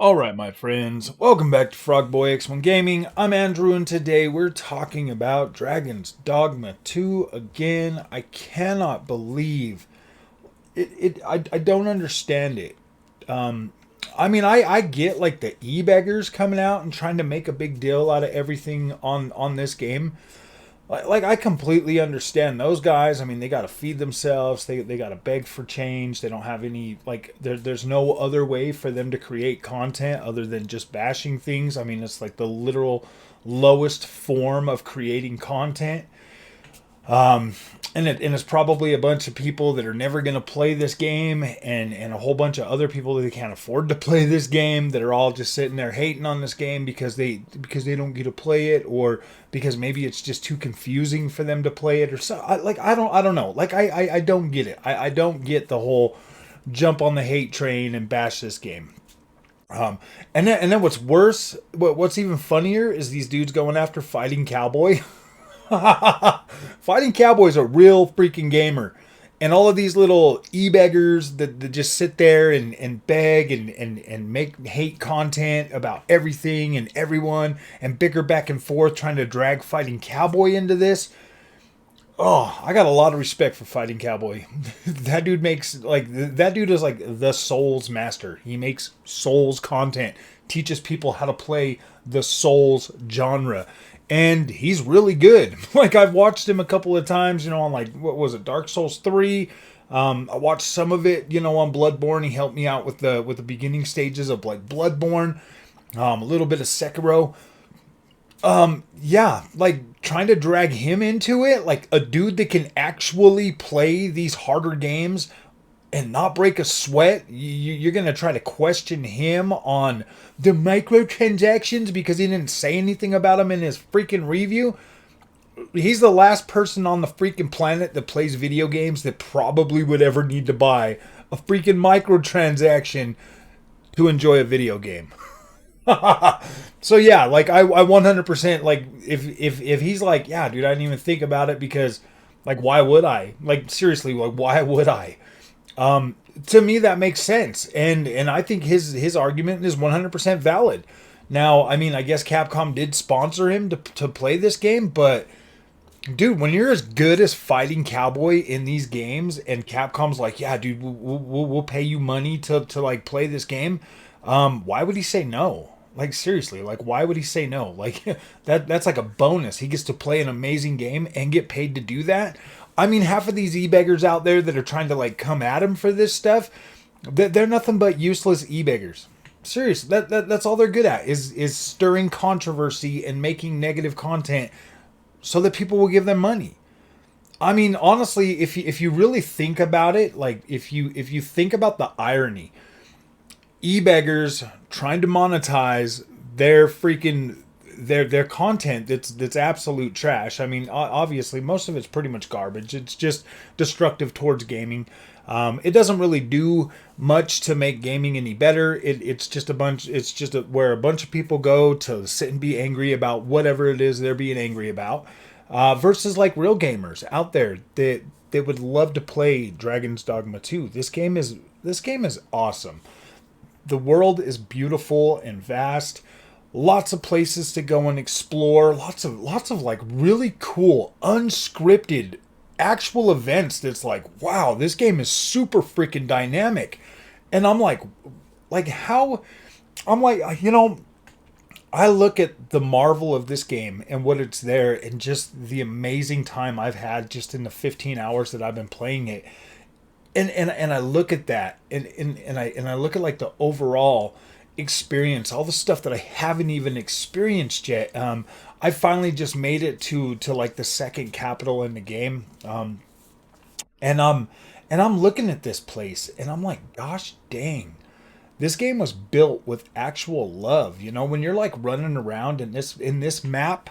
Alright, my friends, welcome back to Frogboy X1 Gaming. I'm Andrew, and today we're talking about Dragon's Dogma 2 again. I cannot believe it. I don't understand it. I get like the e-beggars coming out and trying to make a big deal out of everything on this game. Like I completely understand those guys. I mean, they got to feed themselves. They got to beg for change. They don't have any there's no other way for them to create content other than just bashing things. I mean, it's like the literal lowest form of creating content. And it's probably a bunch of people that are never going to play this game, and a whole bunch of other people that can't afford to play this game that are all just sitting there hating on this game because they don't get to play it, or because maybe it's just too confusing for them to play it, or so. I don't know. I don't get it. I don't get the whole jump on the hate train and bash this game. And then what's worse, what's even funnier is these dudes going after Fighting Cowboy. Fighting Cowboy's a real freaking gamer. And all of these little e-beggars that just sit there and beg and make hate content about everything and everyone and bicker back and forth trying to drag Fighting Cowboy into this. Oh, I got a lot of respect for Fighting Cowboy. That dude is like the Souls master. He makes Souls content, teaches people how to play the Souls genre. And he's really good. Like, I've watched him a couple of times, on like, what was it, Dark Souls 3. I watched some of it, on Bloodborne. He helped me out with the beginning stages of like Bloodborne. A little bit of Sekiro. Yeah, like trying to drag him into it, like a dude that can actually play these harder games and not break a sweat. You're going to try to question him on the microtransactions because he didn't say anything about them in his freaking review. He's the last person on the freaking planet that plays video games that probably would ever need to buy a freaking microtransaction to enjoy a video game. So yeah, like I 100%, like if he's like, yeah, dude, I didn't even think about it because, like, why would I? Like, seriously, like, why would I? To me, that makes sense, and I think his argument is 100% valid. Now, I mean, I guess Capcom did sponsor him to play this game, but dude, when you're as good as Fighting Cowboy in these games, and Capcom's like, yeah, dude, we'll pay you money to like play this game, why would he say no? Like, seriously, like, why would he say no? Like, that's like a bonus. He gets to play an amazing game and get paid to do that. I mean, half of these e-beggars out there that are trying to like come at him for this stuff, they're nothing but useless e-beggars. Serious. That's all they're good at is stirring controversy and making negative content so that people will give them money. I mean, honestly, if you really think about it, like if you think about the irony, e-beggars trying to monetize their content that's absolute trash. I mean, obviously most of it's pretty much garbage. It's just destructive towards gaming. It doesn't really do much to make gaming any better. It's just where a bunch of people go to sit and be angry about whatever it is they're being angry about, versus like real gamers out there that would love to play Dragon's Dogma 2. This game is awesome. The world is beautiful and vast. Lots of places to go and explore. Lots of like really cool, unscripted, actual events. That's like, wow, this game is super freaking dynamic. And I'm like how? I'm like, I look at the marvel of this game and what it's there, and just the amazing time I've had just in the 15 hours that I've been playing it. And I look at that, and I look at like the overall experience, all the stuff that I haven't even experienced yet. I finally just made it to like the second capital in the game, and I'm looking at this place, and I'm like, gosh dang, this game was built with actual love. When you're like running around in this map,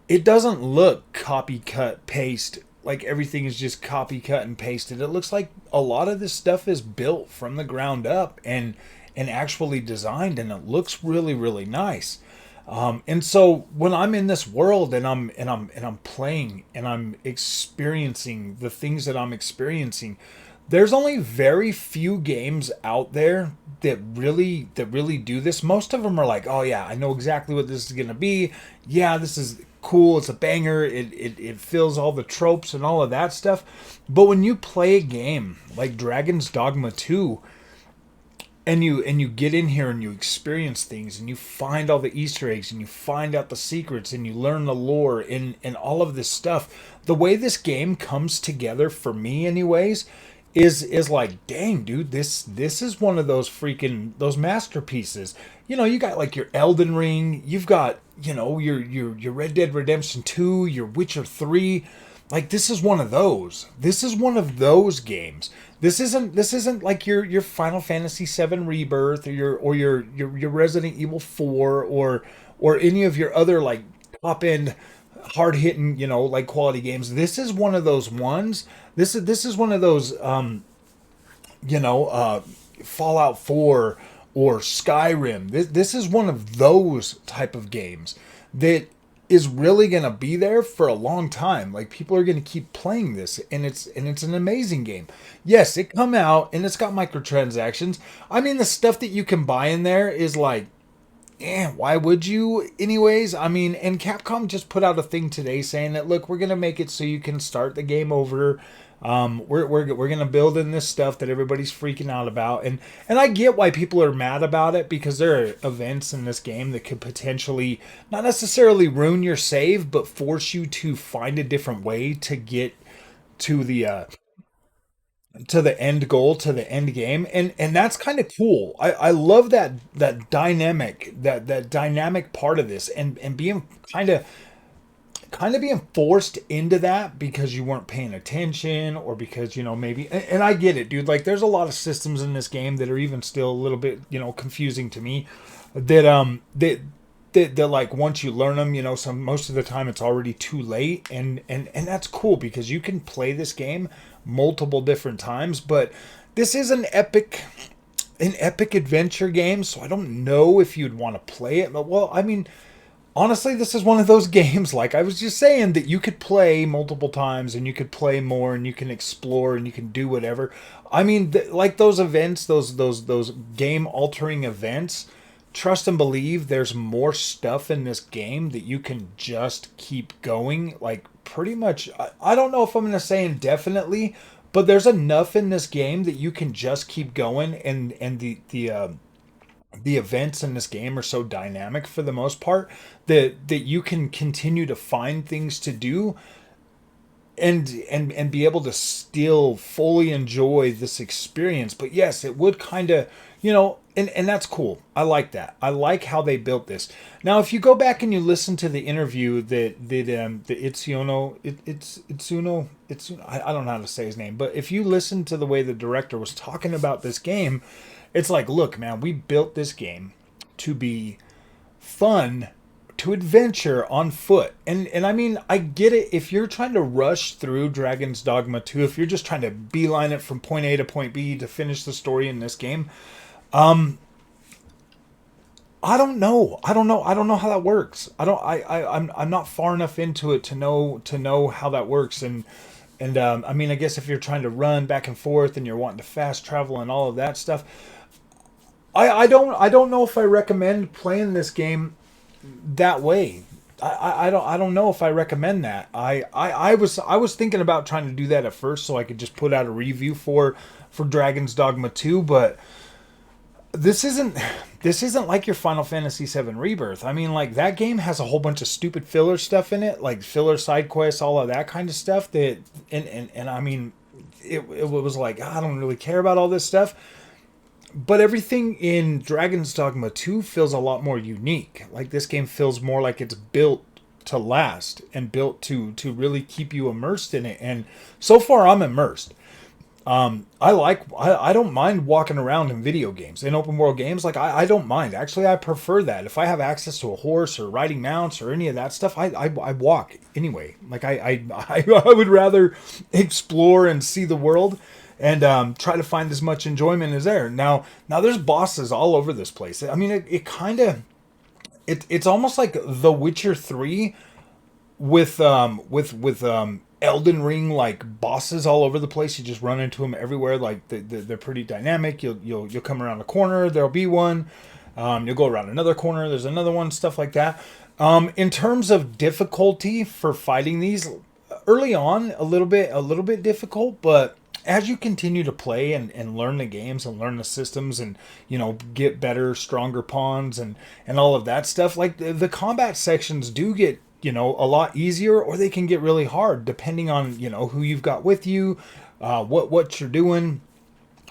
it doesn't look copy cut paste, like everything is just copy cut and pasted. It looks like a lot of this stuff is built from the ground up and actually designed, and it looks really really nice. And so when I'm in this world, and I'm playing and I'm experiencing the things that I'm experiencing, There's only very few games out there that really do this. Most of them are like, oh yeah, I know exactly what this is gonna be. Yeah, this is cool. It's a banger. It fills all the tropes and all of that stuff. But when you play a game like Dragon's Dogma 2, and you get in here and you experience things and you find all the Easter eggs and you find out the secrets and you learn the lore and all of this stuff, the way this game comes together for me anyways is like, dang dude, this is one of those freaking those masterpieces. You got like your Elden Ring, you've got, your Red Dead Redemption 2, your Witcher 3. Like, this is one of those. This is one of those games. This isn't like your Final Fantasy 7 Rebirth, or your Resident Evil 4, or any of your other like top end hard hitting, like quality games. This is one of those ones. This is one of those Fallout 4 or Skyrim. This is one of those type of games that is really going to be there for a long time. Like, people are going to keep playing this, and it's an amazing game. Yes, it come out and it's got microtransactions. I mean, the stuff that you can buy in there is like, why would you anyways? I mean, and Capcom just put out a thing today saying that, look, we're going to make it so you can start the game over. We're gonna build in this stuff that everybody's freaking out about, and I get why people are mad about it, because there are events in this game that could potentially not necessarily ruin your save, but force you to find a different way to get to the end goal, to the end game, and that's kind of cool. I love that dynamic part of this, and being kind of being forced into that because you weren't paying attention, or because maybe, and I get it, dude. Like, there's a lot of systems in this game that are even still a little bit confusing to me, that like, once you learn them, some most of the time it's already too late, and that's cool because you can play this game multiple different times. But this is an epic adventure game, so I don't know if you'd want to play it. But, well, I mean, honestly, this is one of those games, like I was just saying, that you could play multiple times and you could play more and you can explore and you can do whatever. I mean, like those events, those game altering events, trust and believe there's more stuff in this game that you can just keep going. Like, pretty much, I don't know if I'm going to say indefinitely, but there's enough in this game that you can just keep going, and the events in this game are so dynamic for the most part that you can continue to find things to do, and be able to still fully enjoy this experience. But yes, it would kind of, and that's cool. I like that. I like how they built this. Now, if you go back and you listen to the interview that I don't know how to say his name, but if you listen to the way the director was talking about this game, it's like, look, man, we built this game to be fun, to adventure on foot. And I mean, I get it. If you're trying to rush through Dragon's Dogma 2, if you're just trying to beeline it from point A to point B to finish the story in this game, I don't know. I don't know how that works. I'm not far enough into it to know how that works. And I mean, I guess if you're trying to run back and forth and you're wanting to fast travel and all of that stuff, I don't know if I recommend playing this game that way. I don't know if I recommend that. I was thinking about trying to do that at first so I could just put out a review for Dragon's Dogma 2, but this isn't like your Final Fantasy 7 Rebirth. I mean, like, that game has a whole bunch of stupid filler stuff in it, like filler side quests, all of that kind of stuff, that and I mean, it was like, I don't really care about all this stuff. But everything in Dragon's Dogma 2 feels a lot more unique. Like, this game feels more like it's built to last and built to really keep you immersed in it. And so far, I'm immersed. I don't mind walking around in video games, in open world games. Like, I don't mind. Actually, I prefer that. If I have access to a horse or riding mounts or any of that stuff, I walk anyway. Like, I would rather explore and see the world, and try to find as much enjoyment as there. Now there's bosses all over this place. I mean, it's almost like The Witcher 3 with Elden Ring like bosses all over the place. You just run into them everywhere. Like they're pretty dynamic. You'll come around a corner, there'll be one. You'll go around another corner, there's another one, stuff like that. In terms of difficulty for fighting these, early on a little bit difficult, but as you continue to play and learn the games and learn the systems and get better, stronger pawns and all of that stuff, like the combat sections do get a lot easier, or they can get really hard depending on who you've got with you, what you're doing.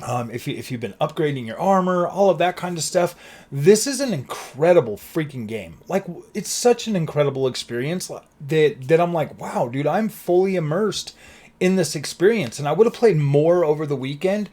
If you've been upgrading your armor, all of that kind of stuff. This is an incredible freaking game. Like, it's such an incredible experience that I'm like, wow, dude, I'm fully immersed in this experience. And I would have played more over the weekend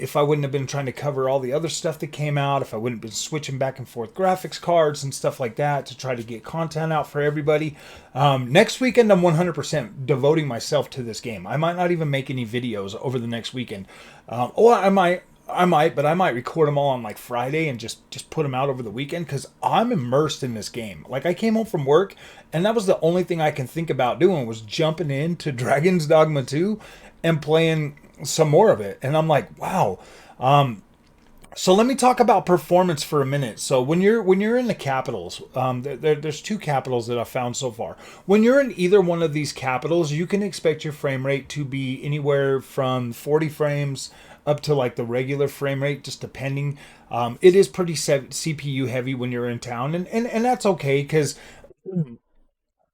if I wouldn't have been trying to cover all the other stuff that came out, if I wouldn't have been switching back and forth graphics cards and stuff like that to try to get content out for everybody. Next weekend, I'm 100% devoting myself to this game. I might not even make any videos over the next weekend. Or I might, but I might record them all on like Friday and just put them out over the weekend, because I'm immersed in this game. Like, I came home from work and that was the only thing I can think about doing was jumping into Dragon's Dogma 2 and playing some more of it. And I'm like, wow. So let me talk about performance for a minute. So when you're in the capitals, there's two capitals that I've found so far. When you're in either one of these capitals, you can expect your frame rate to be anywhere from 40 frames up to like the regular frame rate, just depending. It is pretty CPU heavy when you're in town, and that's okay, because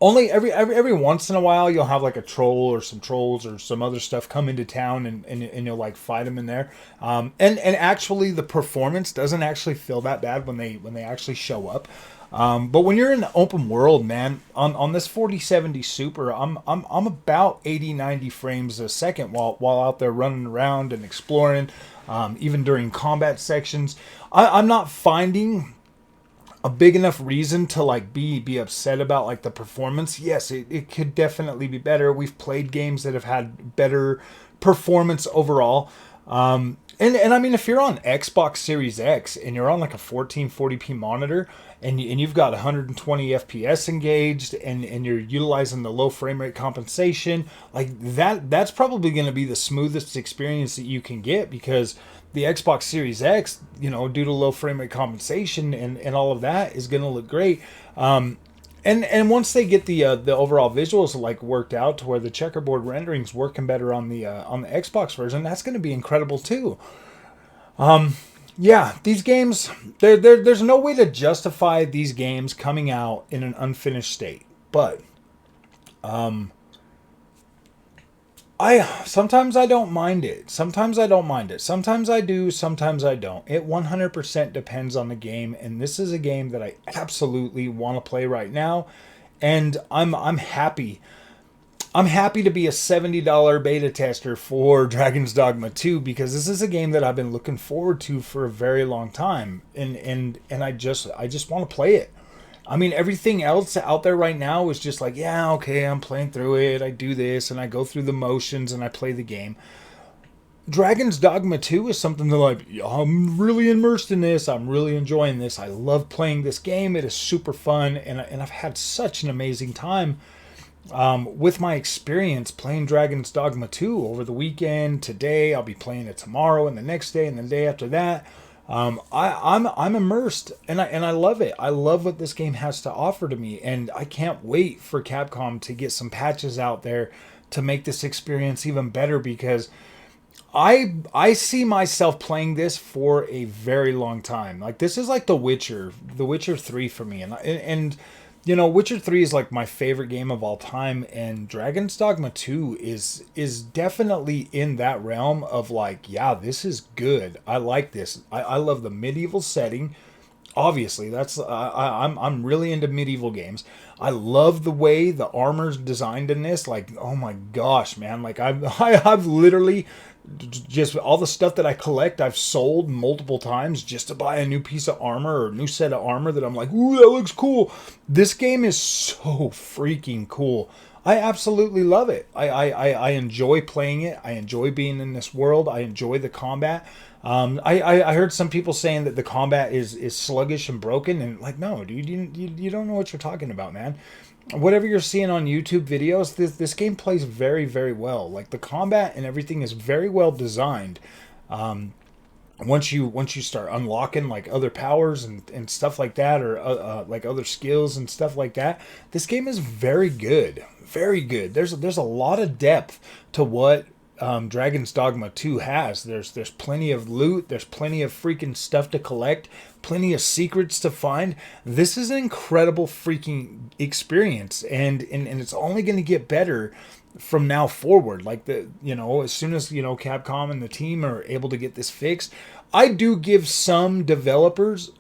only every once in a while you'll have like a troll or some trolls or some other stuff come into town, and you'll like fight them in there. And actually the performance doesn't actually feel that bad when they actually show up. But when you're in the open world, man, on this 4070 Super, I'm about 80-90 frames a second while out there running around and exploring, even during combat sections. I'm not finding a big enough reason to like be upset about like the performance. Yes, it could definitely be better. We've played games that have had better performance overall. And I mean, if you're on Xbox Series X and you're on like a 1440p monitor and you've got 120 FPS engaged and you're utilizing the low frame rate compensation, like that's probably going to be the smoothest experience that you can get, because the Xbox Series X, due to low frame rate compensation and all of that, is going to look great. And once they get the overall visuals like worked out to where the checkerboard rendering's working better on the Xbox version, that's going to be incredible too. Yeah, these games, there's no way to justify these games coming out in an unfinished state, but sometimes I don't mind it. Sometimes I don't mind it. Sometimes I do, sometimes I don't. It 100% depends on the game, and this is a game that I absolutely want to play right now, and I'm happy. I'm happy to be a $70 beta tester for Dragon's Dogma 2, because this is a game that I've been looking forward to for a very long time, and I just want to play it. I mean, everything else out there right now is just like, yeah, okay, I'm playing through it, I do this, and I go through the motions, and I play the game. Dragon's Dogma 2 is something that, like, I'm really immersed in this, I'm really enjoying this, I love playing this game, it is super fun, and I've had such an amazing time with my experience playing Dragon's Dogma 2 over the weekend. Today, I'll be playing it tomorrow, and the next day, and the day after that. I'm immersed, and I love it. I love what this game has to offer to me, and I can't wait for Capcom to get some patches out there to make this experience even better, because I see myself playing this for a very long time. Like, this is like The Witcher 3 for me, and Witcher 3 is like my favorite game of all time, and Dragon's Dogma 2 is definitely in that realm of like, yeah, this is good. I like this. I love the medieval setting. Obviously, I'm really into medieval games. I love the way the armor's designed in this. Like, oh my gosh, man! Like, I've literally just all the stuff that I collect, I've sold multiple times just to buy a new piece of armor or a new set of armor that I'm like, ooh, that looks cool. This game is so freaking cool. I absolutely love it. I enjoy playing it. I enjoy being in this world. I enjoy the combat. I heard some people saying that the combat is sluggish and broken, and like, no, dude, you don't know what you're talking about, man. whatever you're seeing on YouTube videos, this game plays very, very well. Like the combat and everything is very well designed. Once you start unlocking like other powers and stuff like that, or like other skills and stuff like that, this game is very good, very good. There's a lot of depth to what Dragon's Dogma 2 has. There's plenty of loot, there's plenty of freaking stuff to collect, plenty of secrets to find. This is an incredible freaking experience, and it's only going to get better from now forward. Like as soon as Capcom and the team are able to get this fixed, I do give some developers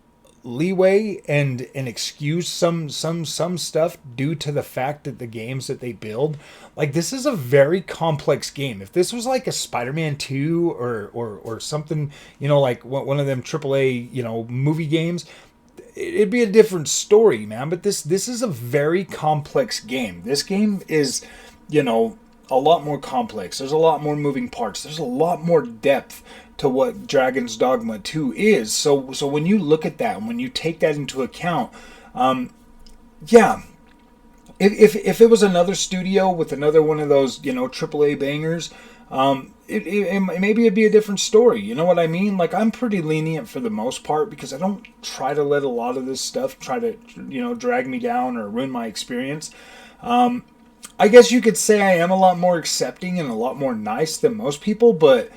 leeway and excuse some stuff due to the fact that the games that they build, like, this is a very complex game. If this was like a Spider-Man 2 or something, like one of them AAA movie games, it'd be a different story, man. But this is a very complex game. This game is a lot more complex. There's a lot more moving parts. There's a lot more depth to what Dragon's Dogma 2 is. So when you look at that and when you take that into account, yeah, if it was another studio with another one of those AAA bangers, maybe it'd be a different story. You know what I mean? Like, I'm pretty lenient for the most part because I don't try to let a lot of this stuff try to drag me down or ruin my experience. I guess you could say I am a lot more accepting and a lot more nice than most people, but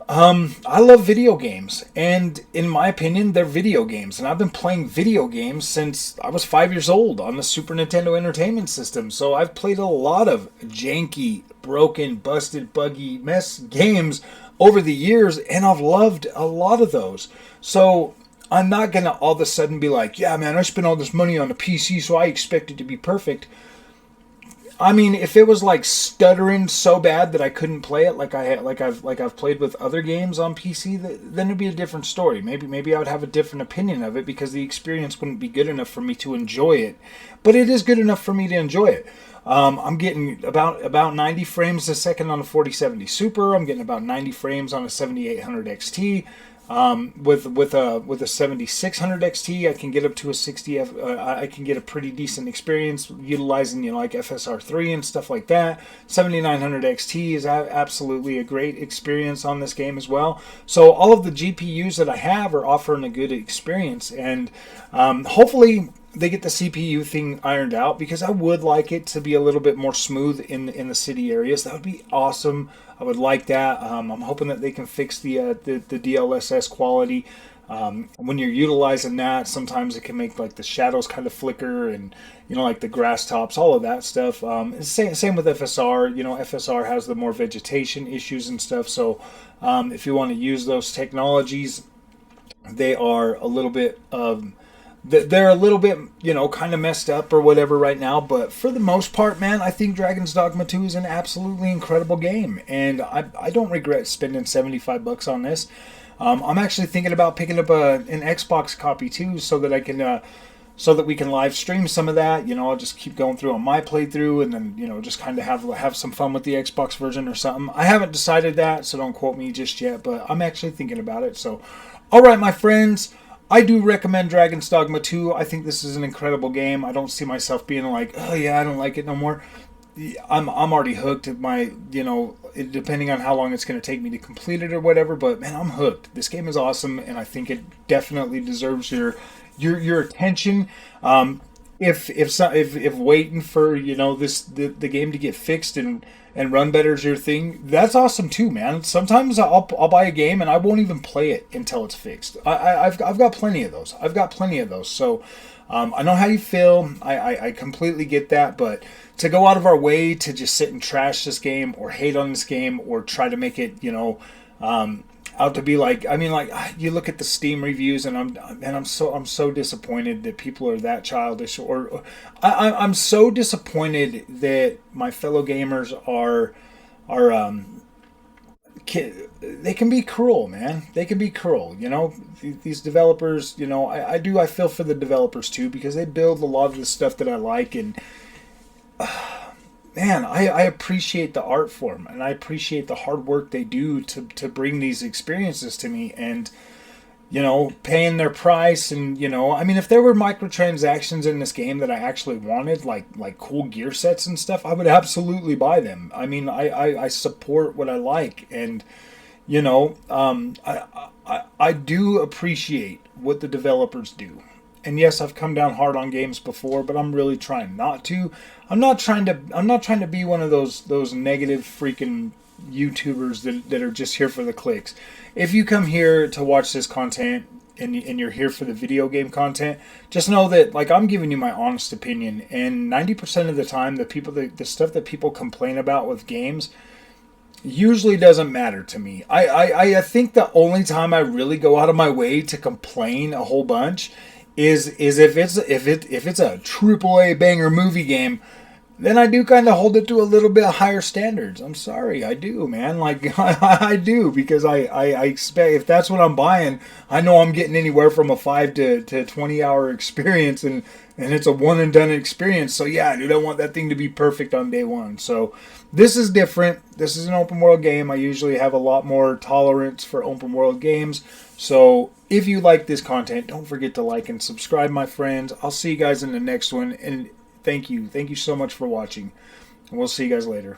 I love video games, and in my opinion, they're video games, and I've been playing video games since I was 5 years old on the Super Nintendo Entertainment System, so I've played a lot of janky, broken, busted, buggy mess games over the years, and I've loved a lot of those. So I'm not going to all of a sudden be like, yeah, man, I spent all this money on a PC, so I expect it to be perfect. I mean, if it was like stuttering so bad that I couldn't play it, like I've played with other games on PC, then it'd be a different story. Maybe I would have a different opinion of it because the experience wouldn't be good enough for me to enjoy it. But it is good enough for me to enjoy it. I'm getting about 90 frames a second on a 4070 Super. I'm getting about 90 frames on a 7800 XT. With a 7600 XT, I can get up to a 60. I can get a pretty decent experience utilizing like FSR3 and stuff like that. 7900 XT is absolutely a great experience on this game as well. So all of the GPUs that I have are offering a good experience, and hopefully they get the CPU thing ironed out, because I would like it to be a little bit more smooth in the city areas. That would be awesome. I would like that. I'm hoping that they can fix the DLSS quality. When you're utilizing that, sometimes it can make like the shadows kind of flicker, and like the grass tops, all of that stuff. Same with FSR. FSR has the more vegetation issues and stuff. So if you want to use those technologies, they are a little bit they're a little bit, kind of messed up or whatever right now. But for the most part, man, I think Dragon's Dogma 2 is an absolutely incredible game. And I don't regret spending $75 on this. I'm actually thinking about picking up an Xbox copy too, so that I can, so that we can live stream some of that. I'll just keep going through on my playthrough, and then, just kind of have some fun with the Xbox version or something. I haven't decided that, so don't quote me just yet, but I'm actually thinking about it. So, all right, my friends, I do recommend Dragon's Dogma 2. I think this is an incredible game. I don't see myself being like, oh yeah, I don't like it no more. I'm already hooked. Depending on how long it's going to take me to complete it or whatever, but man, I'm hooked. This game is awesome, and I think it definitely deserves your attention. If waiting for the game to get fixed and run better is your thing, that's awesome too, man. Sometimes I'll buy a game and I won't even play it until it's fixed. I've got plenty of those. So I know how you feel. I completely get that, but to go out of our way to just sit and trash this game or hate on this game or try to make it out to be like, you look at the Steam reviews, and I'm so disappointed that people are that childish, or I'm so disappointed that my fellow gamers are they can be cruel, man. They can be cruel. These developers. I feel for the developers too, because they build a lot of the stuff that I like, and man, I appreciate the art form, and I appreciate the hard work they do to bring these experiences to me. And paying their price. And, I mean, if there were microtransactions in this game that I actually wanted, like cool gear sets and stuff, I would absolutely buy them. I mean, I support what I like. And, I do appreciate what the developers do. And yes, I've come down hard on games before, but I'm really trying not to. I'm not trying to be one of those negative freaking YouTubers that are just here for the clicks. If you come here to watch this content and you're here for the video game content, just know that I'm giving you my honest opinion. And 90% of the time, the stuff that people complain about with games usually doesn't matter to me. I think the only time I really go out of my way to complain a whole bunch is if it's a triple A banger movie game. Then I do kind of hold it to a little bit higher standards. I'm sorry, I do, man. I do, because I expect, if that's what I'm buying, I know I'm getting anywhere from a 5 to 20 hour experience, and it's a one and done experience. So yeah, dude, I want that thing to be perfect on day one. So this is different. This is an open world game. I usually have a lot more tolerance for open world games. So if you like this content, don't forget to like and subscribe, my friends. I'll see you guys in the next one, and thank you so much for watching. And we'll see you guys later.